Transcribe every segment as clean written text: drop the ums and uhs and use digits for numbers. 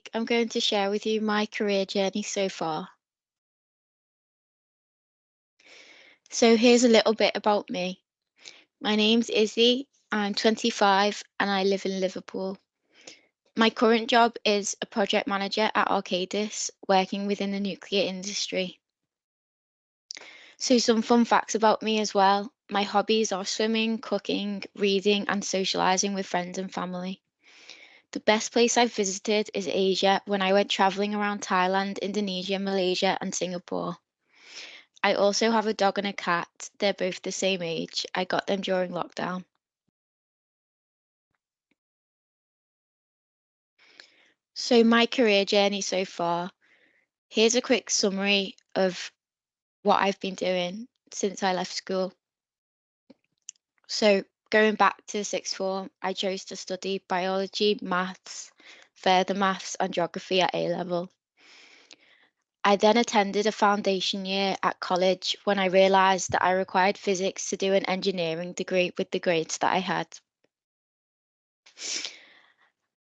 week, I'm going to share with you my career journey so far. So here's a little bit about me. My name's Izzy, I'm 25 and I live in Liverpool. My current job is a project manager at Arcadis, working within the nuclear industry. So some fun facts about me as well. My hobbies are swimming, cooking, reading and socialising with friends and family. The best place I've visited is Asia when I went travelling around Thailand, Indonesia, Malaysia and Singapore. I also have a dog and a cat. They're both the same age. I got them during lockdown. So my career journey so far, here's a quick summary of what I've been doing since I left school. So going back to sixth form, I chose to study biology, maths, further maths and geography at A level. I then attended a foundation year at college when I realised that I required physics to do an engineering degree with the grades that I had.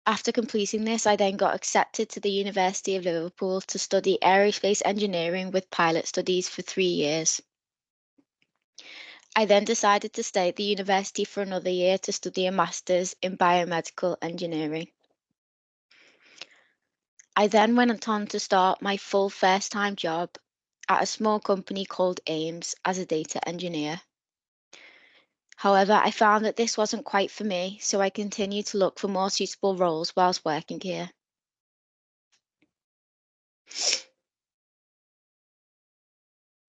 After completing this, I then got accepted to the University of Liverpool to study aerospace engineering with pilot studies for 3 years. I then decided to stay at the university for another year to study a master's in biomedical engineering. I then went on to start my full first-time job at a small company called Ames as a data engineer. However, I found that this wasn't quite for me, so I continued to look for more suitable roles whilst working here.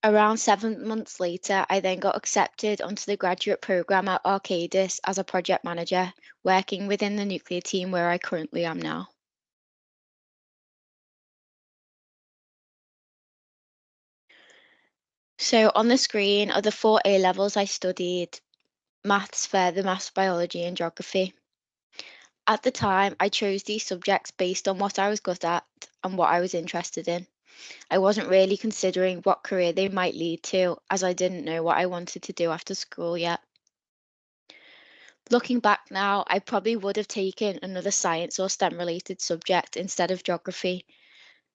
Around 7 months later, I then got accepted onto the graduate programme at Arcadis as a project manager, working within the nuclear team where I currently am now. So on the screen are the 4 A levels I studied: maths, further maths, biology and geography. At the time, I chose these subjects based on what I was good at and what I was interested in. I wasn't really considering what career they might lead to, as I didn't know what I wanted to do after school yet. Looking back now, I probably would have taken another science or STEM related subject instead of geography.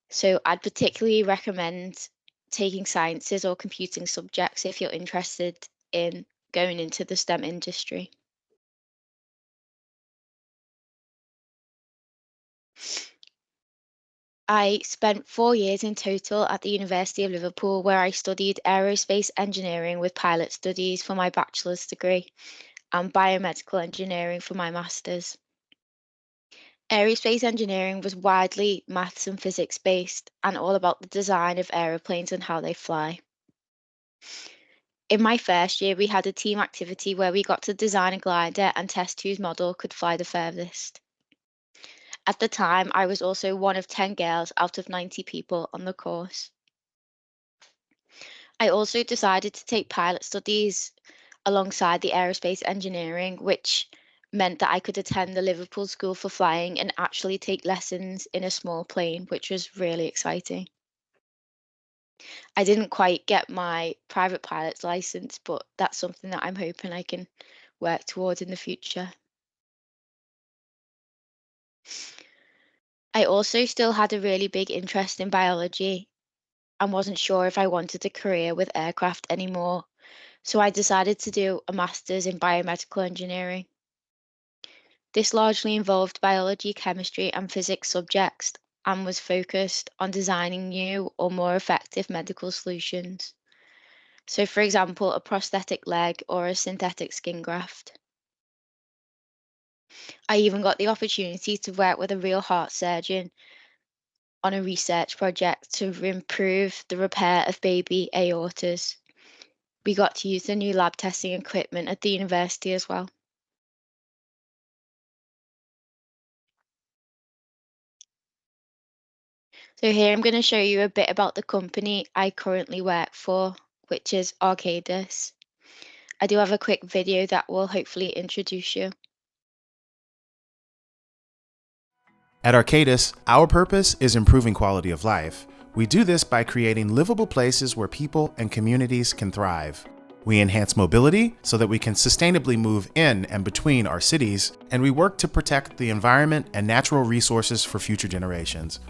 So I'd particularly recommend taking sciences or computing subjects if you're interested in going into the STEM industry. I spent 4 years in total at the University of Liverpool, where I studied aerospace engineering with pilot studies for my bachelor's degree and biomedical engineering for my master's. Aerospace engineering was widely maths and physics based and all about the design of aeroplanes and how they fly. In my first year, we had a team activity where we got to design a glider and test whose model could fly the furthest. At the time, I was also one of 10 girls out of 90 people on the course. I also decided to take pilot studies alongside the aerospace engineering, which meant that I could attend the Liverpool School for Flying and actually take lessons in a small plane, which was really exciting. I didn't quite get my private pilot's license, but that's something that I'm hoping I can work towards in the future. I also still had a really big interest in biology and wasn't sure if I wanted a career with aircraft anymore. So I decided to do a master's in biomedical engineering. This largely involved biology, chemistry, and physics subjects and was focused on designing new or more effective medical solutions. So, for example, a prosthetic leg or a synthetic skin graft. I even got the opportunity to work with a real heart surgeon on a research project to improve the repair of baby aortas. We got to use the new lab testing equipment at the university as well. So here I'm going to show you a bit about the company I currently work for, which is Arcadis. I do have a quick video that will hopefully introduce you. At Arcadis, our purpose is improving quality of life. We do this by creating livable places where people and communities can thrive. We enhance mobility so that we can sustainably move in and between our cities, and we work to protect the environment and natural resources for future generations.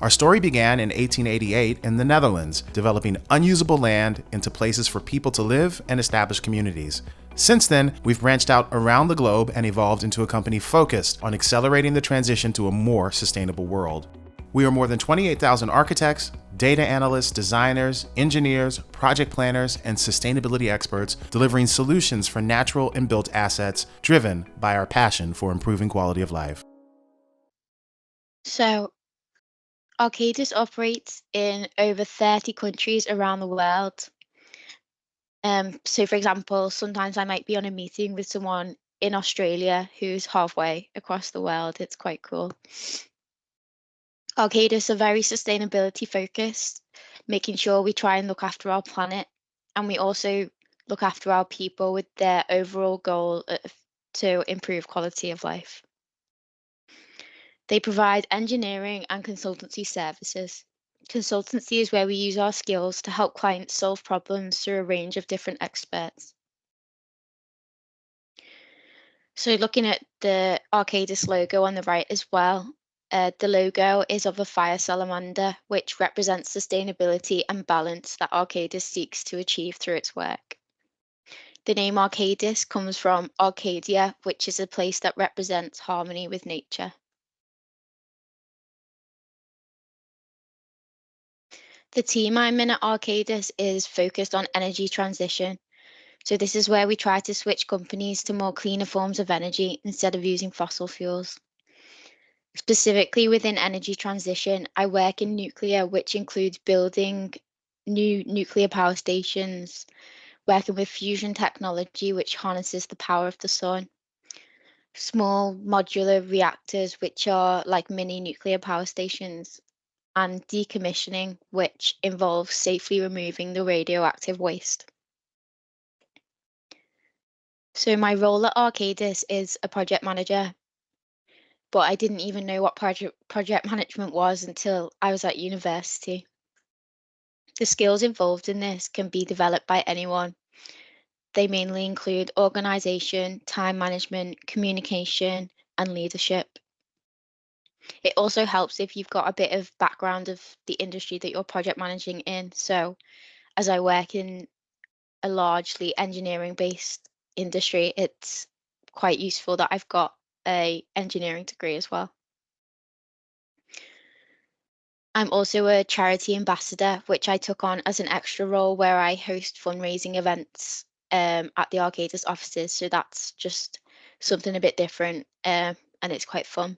Our story began in 1888 in the Netherlands, developing unusable land into places for people to live and establish communities. Since then, we've branched out around the globe and evolved into a company focused on accelerating the transition to a more sustainable world. We are more than 28,000 architects, data analysts, designers, engineers, project planners, and sustainability experts delivering solutions for natural and built assets driven by our passion for improving quality of life. So, Arcadis operates in over 30 countries around the world. So, for example, sometimes I might be on a meeting with someone in Australia who's halfway across the world. It's quite cool. Arcadis are very sustainability focused, making sure we try and look after our planet, and we also look after our people with their overall goal to improve quality of life. They provide engineering and consultancy services. Consultancy is where we use our skills to help clients solve problems through a range of different experts. So looking at the Arcadis logo on the right as well, the logo is of a fire salamander, which represents sustainability and balance that Arcadis seeks to achieve through its work. The name Arcadis comes from Arcadia, which is a place that represents harmony with nature. The team I'm in at Arcadis is focused on energy transition. So this is where we try to switch companies to more cleaner forms of energy instead of using fossil fuels. Specifically within energy transition, I work in nuclear, which includes building new nuclear power stations, working with fusion technology, which harnesses the power of the sun, small modular reactors, which are like mini nuclear power stations, and decommissioning, which involves safely removing the radioactive waste. So my role at Arcadis is a project manager, but I didn't even know what project management was until I was at university. The skills involved in this can be developed by anyone. They mainly include organization, time management, communication, and leadership. It also helps if you've got a bit of background of the industry that you're project managing in. So, as I work in a largely engineering based industry, it's quite useful that I've got a engineering degree as well. I'm also a charity ambassador, which I took on as an extra role where I host fundraising events at the Arcadis offices. So that's just something a bit different, and it's quite fun.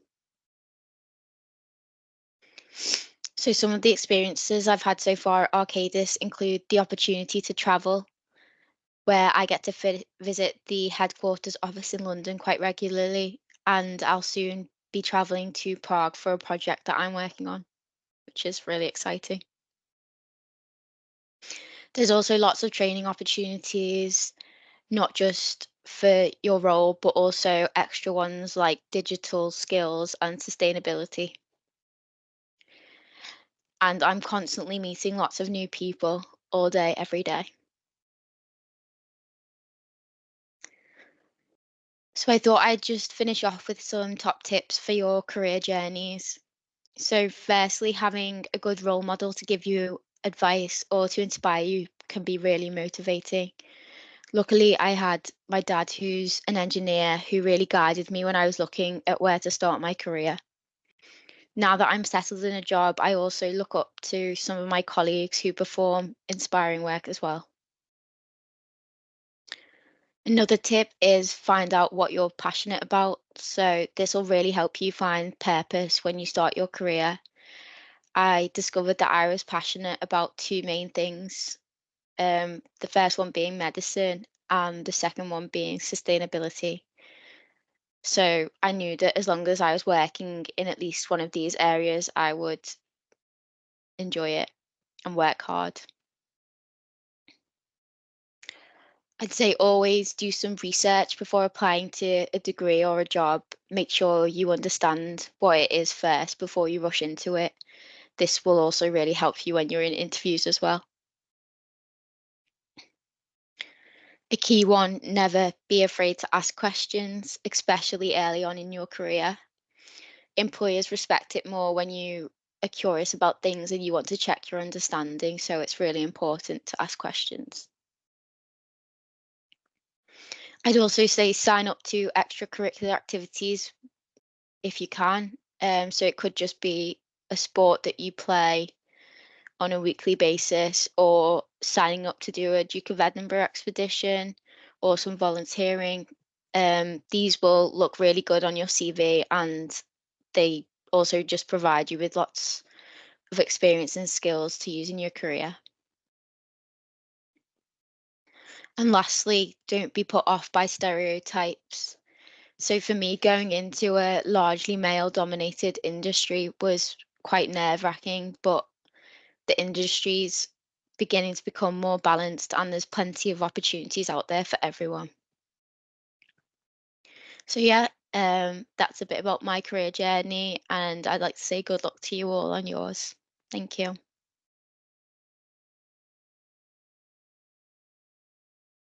So some of the experiences I've had so far at Arcadis include the opportunity to travel, where I get to visit the headquarters office in London quite regularly, and I'll soon be traveling to Prague for a project that I'm working on, which is really exciting. There's also lots of training opportunities, not just for your role, but also extra ones like digital skills and sustainability. And I'm constantly meeting lots of new people all day, every day. So I thought I'd just finish off with some top tips for your career journeys. So, firstly, having a good role model to give you advice or to inspire you can be really motivating. Luckily, I had my dad, who's an engineer, who really guided me when I was looking at where to start my career. Now that I'm settled in a job, I also look up to some of my colleagues who perform inspiring work as well. Another tip is find out what you're passionate about. So, this will really help you find purpose when you start your career. I discovered that I was passionate about two main things. The first one being medicine, and the second one being sustainability. So I knew that as long as I was working in at least one of these areas, I would enjoy it and work hard. I'd say always do some research before applying to a degree or a job. Make sure you understand what it is first before you rush into it. This will also really help you when you're in interviews as well. A key one, never be afraid to ask questions, especially early on in your career. Employers respect it more when you are curious about things and you want to check your understanding, so it's really important to ask questions. I'd also say sign up to extracurricular activities if you can. So it could just be a sport that you play on a weekly basis, or signing up to do a Duke of Edinburgh expedition or some volunteering. These will look really good on your CV, and they also just provide you with lots of experience and skills to use in your career. And lastly, don't be put off by stereotypes. So for me, going into a largely male dominated industry was quite nerve wracking, but the industry's beginning to become more balanced and there's plenty of opportunities out there for everyone. So yeah, that's a bit about my career journey, and I'd like to say good luck to you all on yours. Thank you.